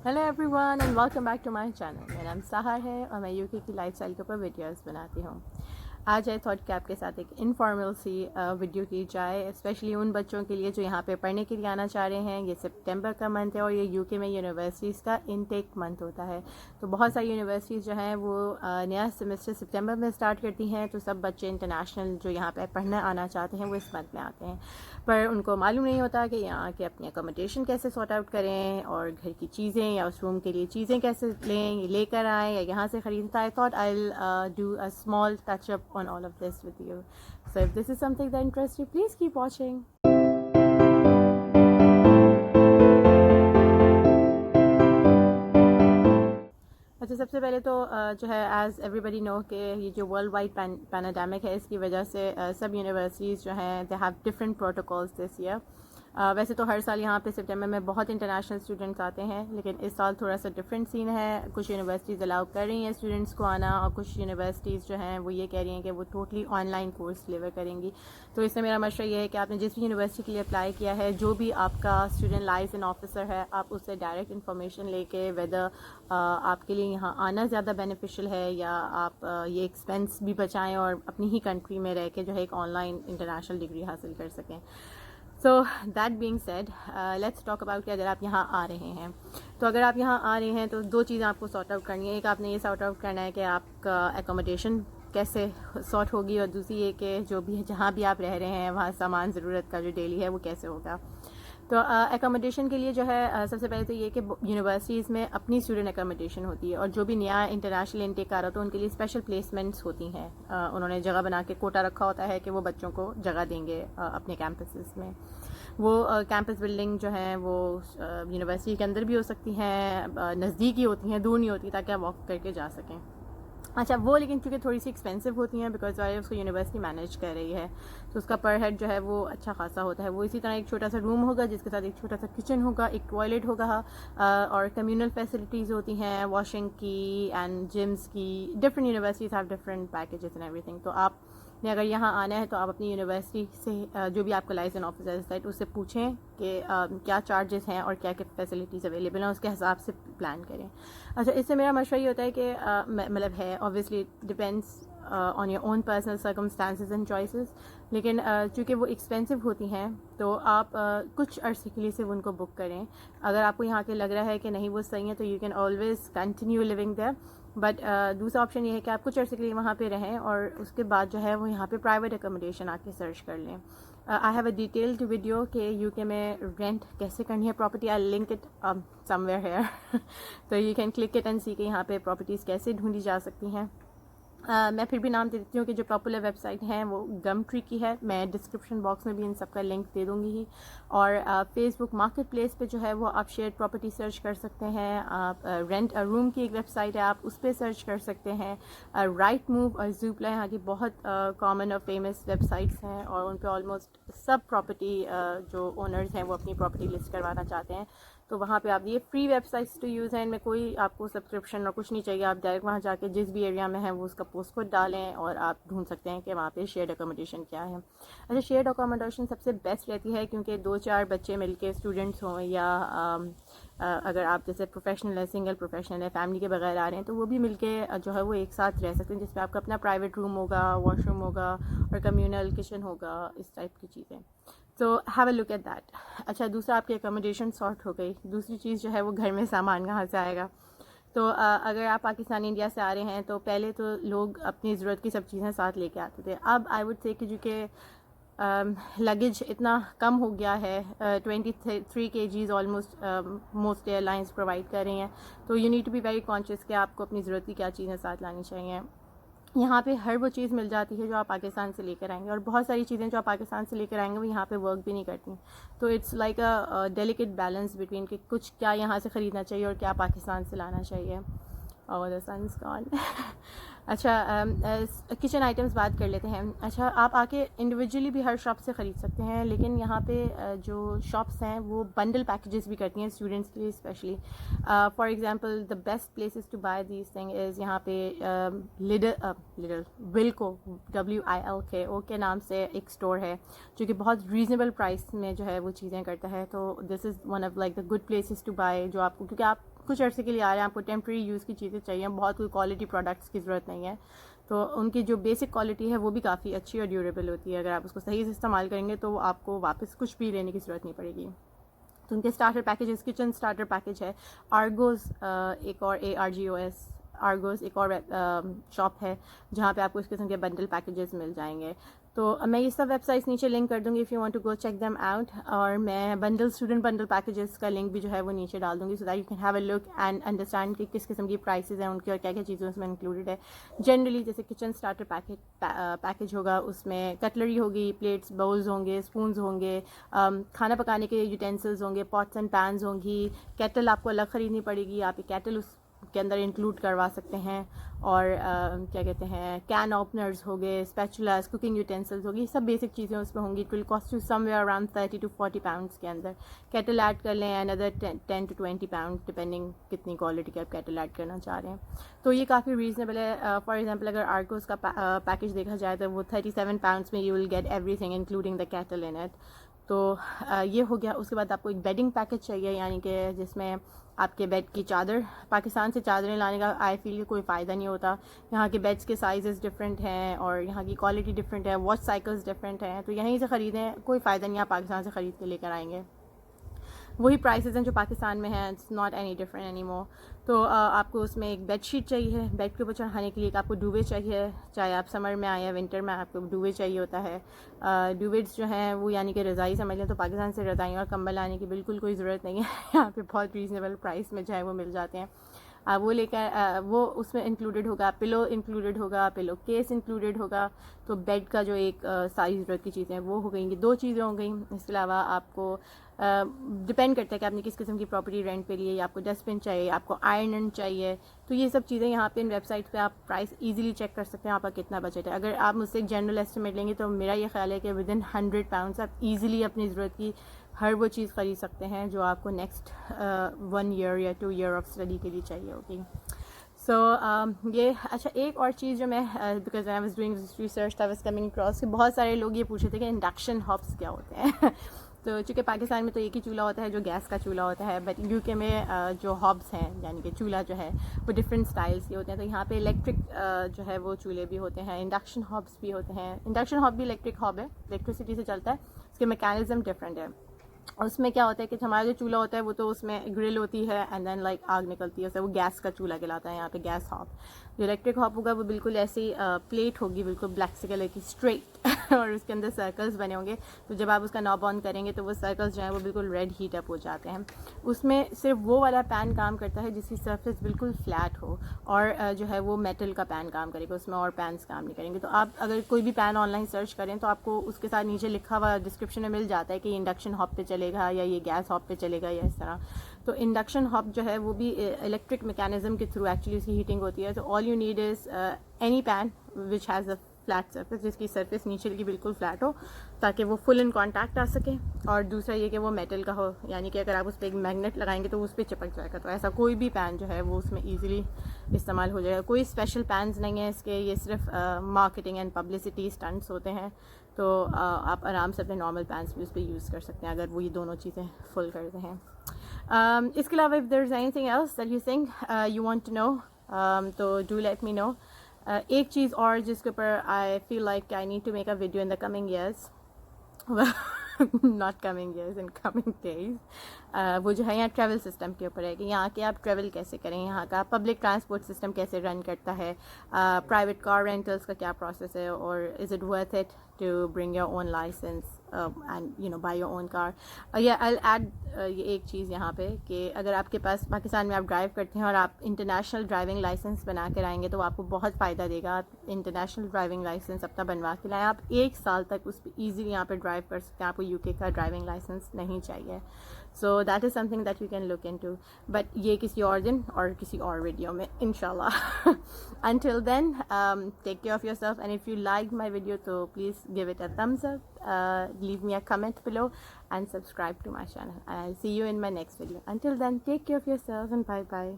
Hello everyone and welcome back to my channel. मेरा नाम साहर है और मैं यूके की लाइफस्टाइल के ऊपर वीडियोस बनाती हूँ. आज आई थॉट कि आपके साथ एक इनफॉर्मल सी वीडियो की जाए, स्पेशली उन बच्चों के लिए जो यहाँ पे पढ़ने के लिए आना चाह रहे हैं. ये सितंबर का मंथ है और ये यूके में यूनिवर्सिटीज़ का इनटेक मंथ होता है. तो बहुत सारी यूनिवर्सिटीज़ जो हैं वो नया सेमेस्टर सितंबर में स्टार्ट करती हैं. तो सब बच्चे इंटरनेशनल जो यहाँ पे पढ़ने आना चाहते हैं वो इस मंथ में आते हैं, पर उनको मालूम नहीं होता कि यहाँ के अपनी अकोमोडेशन कैसे सॉर्ट आउट करें और घर की चीज़ें या उस रूम के लिए चीज़ें कैसे लें, लेकर आएँ या यहाँ से ख़रीदता है. Thought I will do a small touch up on all of this with you. So if this is something that interests you, please keep watching. अच्छा, सबसे पहले तो जो है एज़ एवरीबडी नो कि ये जो वर्ल्ड वाइड पैनाडेमिक है, इसकी वजह से सब यूनिवर्सिटीज़ जो हैं they have different protocols this year. वैसे तो हर साल यहाँ पे सितंबर में बहुत इंटरनेशनल स्टूडेंट्स आते हैं, लेकिन इस साल थोड़ा सा डिफरेंट सीन है. कुछ यूनिवर्सिटीज़ अलाउ कर रही हैं स्टूडेंट्स को आना और कुछ यूनिवर्सिटीज़ जो हैं वो ये कह रही हैं कि वो टोटली ऑनलाइन कोर्स डिलीवर करेंगी. तो इसमें मेरा मशवरा ये है कि आपने जिस भी यूनिवर्सिटी के लिए अप्लाई किया है, जो भी आपका स्टूडेंट लाइसेंस ऑफिसर है, आप उससे डायरेक्ट इन्फॉर्मेशन लेके वेदर आपके लिए यहाँ आना ज़्यादा बेनिफिशियल है या आप ये एक्सपेंस भी बचाएँ और अपनी ही कंट्री में रह के जो है एक ऑनलाइन इंटरनेशनल डिग्री हासिल कर सकें. So that being said, let's talk about कि अगर आप यहाँ आ रहे हैं, तो अगर आप यहाँ आ रहे हैं तो दो चीज़ें आपको सॉर्ट आउट करनी है. एक, आपने ये सॉर्ट आउट करना है कि आपका एकोमोडेशन कैसे सॉर्ट होगी, और दूसरी ये कि जो भी जहाँ भी आप रह रहे हैं वहाँ सामान ज़रूरत का जो डेली है वो कैसे होगा. तो एकोमोडेशन के लिए जो है सबसे पहले तो ये कि यूनिवर्सिटीज़ में अपनी स्टूडेंट एकोमोडेशन होती है, और जो भी नया इंटरनेशनल इंटेक आ रहा होता है उनके लिए स्पेशल प्लेसमेंट्स होती हैं. उन्होंने जगह बना के कोटा रखा होता है कि वो बच्चों को जगह देंगे अपने कैंपसेस में. वो कैंपस बिल्डिंग जो है वो यूनिवर्सिटी के अंदर भी हो सकती हैं, नज़दीक ही होती हैं, दूर नहीं होती, ताकि आप वॉक करके जा सकें. अच्छा, वो लेकिन चूँकि थोड़ी सी एक्सपेंसिव होती हैं बिकॉज वाले उसको यूनिवर्सिटी मैनेज कर रही है, तो उसका पर हेड जो है वो अच्छा खासा होता है. वो इसी तरह एक छोटा सा रूम होगा जिसके साथ एक छोटा सा किचन होगा, एक टॉयलेट होगा, और कम्यूनल फैसिलिटीज़ होती हैं वॉशिंग की एंड जिम्स की. Different universities have different packages and everything. तो आपने अगर यहाँ आना है तो आप अपनी यूनिवर्सिटी से जो भी आपका लाइसेंस ऑफिसर है उससे पूछें कि क्या चार्जेस हैं और क्या क्या फैसिलिटीज़ अवेलेबल हैं, उसके हिसाब से प्लान करें. अच्छा, इससे मेरा मशवरा ये होता है कि मतलब है obviously depends on your own personal circumstances and choices, लेकिन चूँकि वो एक्सपेंसिव होती हैं तो आप कुछ अरसे के लिए सिर्फ उनको बुक करें. अगर आपको यहाँ के लग रहा है कि नहीं वो सही है तो you can always continue living there. But दूसरा ऑप्शन ये है कि आप कुछ अर्से के लिए वहाँ पे रहें और उसके बाद जो है वो यहाँ पे प्राइवेट एकोमोडेशन आके सर्च कर लें. I have a detailed video कि यूके में रेंट कैसे करनी है property. I link it somewhere here तो you can click it and see कि यहाँ पे प्रॉपर्टीज़ कैसे ढूंढी जा सकती हैं. मैं फिर भी नाम दे देती हूँ कि जो पॉपुलर वेबसाइट हैं वो गम ट्री की है. मैं डिस्क्रिप्शन बॉक्स में भी इन सब का लिंक दे दूँगी ही. और फेसबुक मार्केट प्लेस पर जो है वो आप शेयर प्रॉपर्टी सर्च कर सकते हैं. आप रेंट अ रूम की एक वेबसाइट है, आप उस पर सर्च कर सकते हैं. राइट मूव और ज़ूपला यहाँ की बहुत कॉमन और फेमस वेबसाइट्स हैं, और उन पर ऑलमोस्ट सब प्रॉपर्टी जो ओनर्स हैं वो अपनी प्रॉपर्टी लिस्ट करवाना चाहते हैं. तो वहाँ पे आप, ये फ्री वेबसाइट्स टू यूज़ हैं, इनमें कोई आपको सब्सक्रिप्शन और कुछ नहीं चाहिए. आप डायरेक्ट वहाँ जाके जिस भी एरिया में है वो उसका पोस्ट कोड डालें और आप ढूंढ सकते हैं कि वहाँ पे शेयर्ड अकोमोडेशन क्या है. अच्छा, शेयर्ड अकोमोडेशन सबसे बेस्ट रहती है क्योंकि 2-4 बच्चे मिलके स्टूडेंट्स हों या अगर आप जैसे प्रोफेशनल है, सिंगल प्रोफेशनल है, फैमिली के बगैर आ रहे हैं, तो वो भी मिलके जो है वो एक साथ रह सकते हैं, जिसमें आपका अपना प्राइवेट रूम होगा, वॉशरूम होगा और कम्यूनल किचन होगा, इस टाइप की चीज़ें. तो have a look at that. अच्छा, दूसरा आपकी एकोमोडेशन सॉर्ट हो गई. दूसरी चीज़ जो है वो घर में सामान कहाँ से आएगा. तो अगर आप पाकिस्तान इंडिया से आ रहे हैं तो पहले तो लोग अपनी ज़रूरत की सब चीज़ें साथ लेके आते थे. अब आई वुड से कि जो कि लगेज इतना कम हो गया है, 23 kgs almost most airlines provide कर रही हैं. तो you need to be very conscious कि आपको अपनी ज़रूरत की क्या चीज़ें साथ लानी चाहिए. यहाँ पे हर वो चीज़ मिल जाती है जो आप पाकिस्तान से लेकर आएंगे, और बहुत सारी चीज़ें जो आप पाकिस्तान से लेकर आएंगे वो यहाँ पे वर्क भी नहीं करती. तो it's like a delicate balance between कि कुछ क्या यहाँ से ख़रीदना चाहिए और क्या पाकिस्तान से लाना चाहिए. और द सन इज़ गॉन. अच्छा, किचन आइटम्स बात कर लेते हैं. अच्छा, आप आके इंडिविजुअली भी हर शॉप से ख़रीद सकते हैं, लेकिन यहाँ पे जो शॉप्स हैं वो बंडल पैकेजेस भी करती हैं स्टूडेंट्स के लिए specially. For example the best places to buy these thing is यहाँ पे लिडल विल्को, WILKO के नाम से एक स्टोर है जो कि बहुत रीज़नेबल प्राइस में जो है वो चीज़ें करता है. तो this is one of like the good places to buy, जो आपको, क्योंकि आप کچھ عرصے کے لیے آ رہے ہیں, آپ کو ٹیمپریری یوز کی چیزیں چاہیے, بہت کوئی کوالٹی پروڈکٹس کی ضرورت نہیں ہے, تو ان کی جو بیسک کوالٹی ہے وہ بھی کافی اچھی اور ڈیوریبل ہوتی ہے. اگر آپ اس کو صحیح سے استعمال کریں گے تو آپ کو واپس کچھ بھی لینے کی ضرورت نہیں پڑے گی. تو ان کے starter packages, kitchen starter package ہے. آرگوز ایک اور ARGOS, آرگوز ایک اور شاپ ہے جہاں پہ آپ کو اس قسم کے بنڈل پیکیجز مل جائیں گے. تو میں یہ سب ویب سائٹس نیچے لنک کر دوں گی, if you want to go check them out. اور میں اسٹوڈنٹ بنڈل پیکیجز کا لنک بھی جو ہے وہ نیچے ڈال دوں گی, so that you can have a look and understand کہ کس قسم کی پرائسز ہیں ان کی اور کیا کیا چیزیں اس میں انکلوڈیڈ ہے. جنرلی جیسے کچن اسٹارٹر پیکیج ہوگا, اس میں کٹلری ہوگی, پلیٹس باؤلز ہوں گے, اسپونز ہوں گے, کھانا پکانے کے یوٹینسلز ہوں گے, پاٹس اینڈ پینز ہوں گی, کیٹل آپ کو الگ خریدنی پڑے گی, آپ یہ کیٹل اس کے اندر انکلوڈ کروا سکتے ہیں. اور کیا کہتے ہیں, کین اوپنرز ہو گئے, اسپیچولاز, کوکنگ یوٹینسلز ہوگی, سب بیسک چیزیں اس میں ہوں گی. It will cost you some where around 30 to 40 pounds کے اندر. کیٹل ایڈ کر لیں اندر 10 to 20 pounds ڈپینڈنگ کتنی کوالٹی کا آپ کیٹل ایڈ کرنا چاہ رہے ہیں. تو یہ کافی ریزنیبل ہے. فار ایگزامپل اگر آرگوز کا پیکیج دیکھا جائے تو وہ 37 pounds میں you will get everything including the kettle in it. تو یہ ہو گیا. اس کے بعد آپ کو ایک بیڈنگ پیکیج چاہیے, یعنی کہ جس میں آپ کے بیڈ کی چادر, پاکستان سے چادریں لانے کا آئی فیل کوئی فائدہ نہیں ہوتا. یہاں کے بیڈس کے سائزز ڈفرینٹ ہیں اور یہاں کی کوالٹی ڈفرینٹ ہے, واش سائیکلز ڈفرینٹ ہیں, تو یہیں سے خریدیں, کوئی فائدہ نہیں آپ پاکستان سے خرید کے لے کر آئیں گے. وہی پرائسز ہیں جو پاکستان میں ہیں, it's not any different any more. تو آپ کو اس میں ایک بیڈ شیٹ چاہیے, بیڈ کے اوپر چڑھانے کے لیے ایک آپ کو ڈووے چاہیے, چاہے آپ سمر میں آئے یا ونٹر میں, آپ کو ڈووے چاہیے ہوتا ہے. ڈوویٹس جو ہیں وہ یعنی کہ رضائی سمجھ لیں, تو پاکستان سے رضائیاں اور کمبل لانے کی بالکل کوئی ضرورت نہیں ہے, یہاں پہ بہت ریزنیبل پرائس میں جو ہے وہ مل جاتے ہیں. وہ لے کر وہ اس میں انکلوڈیڈ ہوگا, پلو انکلوڈیڈ ہوگا, پلو کیس انکلوڈیڈ ہوگا. تو بیڈ کا جو ایک ساری ضرورت کی چیزیں وہ ہو گئیں, 2 چیزیں ہو گئیں. اس کے علاوہ آپ کو ڈپینڈ کرتا ہے کہ آپ نے کس قسم کی پراپرٹی رینٹ پہ لی ہے, یا آپ کو ڈسٹ بن چاہیے, آپ کو آئرن چاہیے. تو یہ سب چیزیں یہاں پہ ان ویب سائٹ پہ آپ پرائس ایزیلی چیک کر سکتے ہیں آپ کا کتنا بجٹ ہے. اگر آپ مجھ سے ایک جنرل ایسٹیمیٹ لیں گے تو میرا یہ خیال ہے کہ ودن 100 pounds آپ ایزیلی اپنی ضرورت کی ہر وہ چیز خرید سکتے ہیں جو آپ کو نیکسٹ 1 year یا 2 year آف اسٹڈی کے لیے چاہیے ہوگی. سو یہ اچھا ایک اور چیز جو میں because I was doing research I was coming across کہ بہت سارے لوگ یہ پوچھ رہے تھے کہ انڈکشن ہابس کیا ہوتے ہیں. تو چونکہ پاکستان میں تو ایک ہی چولہا ہوتا ہے جو گیس کا چولہا ہوتا ہے, بٹ یو کے میں جو ہابس ہیں یعنی کہ چولہا جو ہے وہ ڈفرینٹ اسٹائلس کے ہوتے ہیں. تو یہاں پہ الیکٹرک جو ہے وہ چولہے بھی ہوتے ہیں, انڈکشن ہابس بھی ہوتے ہیں. انڈکشن ہاب بھی الیکٹرک ہاب ہے, الیکٹریسٹی سے چلتا ہے, اس کے میکینزم ڈفرینٹ ہے. اس میں کیا ہوتا ہے کہ ہمارا جو چولہا ہوتا ہے وہ تو اس میں گرل ہوتی ہے اینڈ دین لائک آگ نکلتی ہے, اسے وہ گیس کا چولہا کہلاتا ہے یہاں پہ, گیس ہاپ. جو الیکٹرک ہاپ ہوگا وہ بالکل ایسی پلیٹ ہوگی, بالکل بلیک سے کلر کی اسٹریٹ, اور اس کے اندر سرکلز بنے ہوں گے. تو جب آپ اس کا ناب آن کریں گے تو وہ سرکلز جو ہیں وہ بالکل ریڈ ہیٹ اپ ہو جاتے ہیں. اس میں صرف وہ والا پین کام کرتا ہے جس کی سرفیس بالکل فلیٹ ہو, اور جو ہے وہ میٹل کا پین کام کرے گا, اس میں اور پینس کام نہیں کریں گے. تو آپ اگر کوئی بھی پین آن لائن سرچ کریں تو آپ کو اس کے ساتھ نیچے لکھا ہوا ڈسکرپشن میں مل جاتا ہے کہ یہ انڈکشن ہاپ پہ چلے گا یا یہ گیس ہاپ پہ چلے گا یا اس طرح. تو انڈکشن ہاپ جو ہے وہ بھی الیکٹرک میکینزم کے تھرو ایکچولی اس کی ہیٹنگ ہوتی ہے. تو all you need is any pan which has a flat surface, جس کی سرفیس نیچے کی بالکل فلیٹ ہو تاکہ وہ فل ان کانٹیکٹ آ سکے. اور دوسرا یہ کہ وہ میٹل کا ہو, یعنی کہ اگر آپ اس پہ ایک میگنیٹ لگائیں گے تو اس پہ چپک جائے گا. تو ایسا کوئی بھی پین جو ہے وہ اس میں ایزیلی استعمال ہو جائے گا. کوئی اسپیشل پینز نہیں ہیں اس کے, یہ صرف مارکیٹنگ اینڈ پبلسٹی اسٹنٹس ہوتے ہیں. تو آپ آرام سے اپنے نارمل پینس بھی اس پہ یوز کر سکتے ہیں اگر وہ یہ دونوں چیزیں فل کرتے ہیں. اس کے علاوہ if there is anything else that you think you want to know, تو ڈو لیٹ می نو. ایک چیز اور جس کے اوپر I feel like I need to make a video in the coming years, not coming years, in coming days, وہ جو ہے یہاں ٹریول سسٹم کے اوپر ہے کہ یہاں کے آپ ٹریول کیسے کریں, یہاں کا پبلک ٹرانسپورٹ سسٹم کیسے رن کرتا ہے, پرائیویٹ کار رینٹلس کا کیا پروسیس ہے, اور is it worth it to bring your own licence and you know buy your own car. یا آئی ایڈ یہ ایک چیز یہاں پہ کہ اگر آپ کے پاس پاکستان میں آپ ڈرائیو کرتے ہیں اور آپ انٹرنیشنل ڈرائیونگ لائسنس بنا کے آئیں گے تو آپ کو بہت فائدہ دے گا. آپ انٹرنیشنل ڈرائیونگ لائسنس اپنا بنوا کے لائیں, آپ 1 سال تک اس پہ ایزیلی یہاں پہ ڈرائیو کر سکتے ہیں, آپ کو یو کے کا ڈرائیونگ لائسنس نہیں چاہیے. So that is something that you can look into, but یہ کسی اور دن اور کسی اور ویڈیو میں انشاءاللہ. Until then, take care of yourself, and if you liked my video, so please give it a thumbs up, leave me a comment below, and subscribe to my channel. And I'll see you in my next video. Until then, take care of yourself and bye bye.